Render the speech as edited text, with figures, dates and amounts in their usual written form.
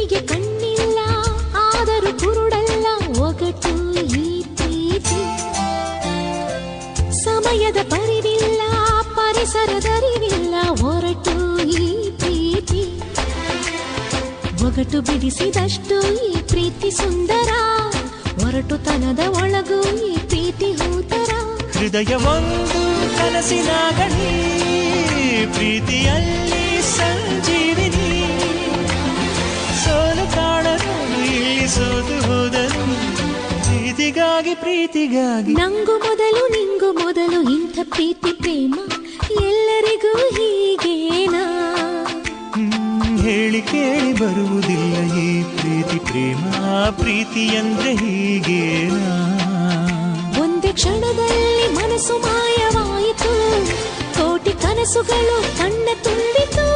ಕಣ್ಣಿಗೆ ಕಣ್ಣಿಲ್ಲ ಆದರೂ ಕುರುಡಲ್ಲ ಒಗಟು ಈ ಪ್ರೀತಿ. ಸಮಯದ ಪರಿವಿಲ್ಲ ಪರಿಸರದರಿವಿಲ್ಲ ಹೊರಟು ಈ ಪ್ರೀತಿ. ಒಗಟು ಬಿಡಿಸಿದಷ್ಟು ಈ ಪ್ರೀತಿ ಸುಂದರ, ಹೊರಟುತನದ ಒಳಗು ಈ ಪ್ರೀತಿ ಹೂತರ. ಹೃದಯ ಒಂದು ಕನಸಿನ ಗಣಿ, ಪ್ರೀತಿಯಲ್ಲಿ ಸಂಜೀವಿನಿ. ಸೋಲು ಕಾಣಲು ಇಲ್ಲಿ ಸೋತು ಹೋದರು, ಪ್ರೀತಿಗಾಗಿ ನಂಗು ಮೊದಲು ನಿಂಗು ಮೊದಲು ಇಂಥ ಪ್ರೀತಿ ಪ್ರೇಮ ಎಲ್ಲರಿಗೂ ಹೀಗೇನಾ? ಹೇಳಿ ಕೇಳಿ ಬರುವುದಿಲ್ಲ ಈ ಪ್ರೀತಿ ಪ್ರೇಮ, ಪ್ರೀತಿ ಅಂದ್ರೆ ಹೀಗೇನಾ? ಒಂದೇ ಕ್ಷಣದಲ್ಲಿ ಮನಸ್ಸು ಮಾಯವಾಯಿತು, ಕೋಟಿ ಕನಸುಗಳು ಕಣ್ಣ ತುಂಬಿತು.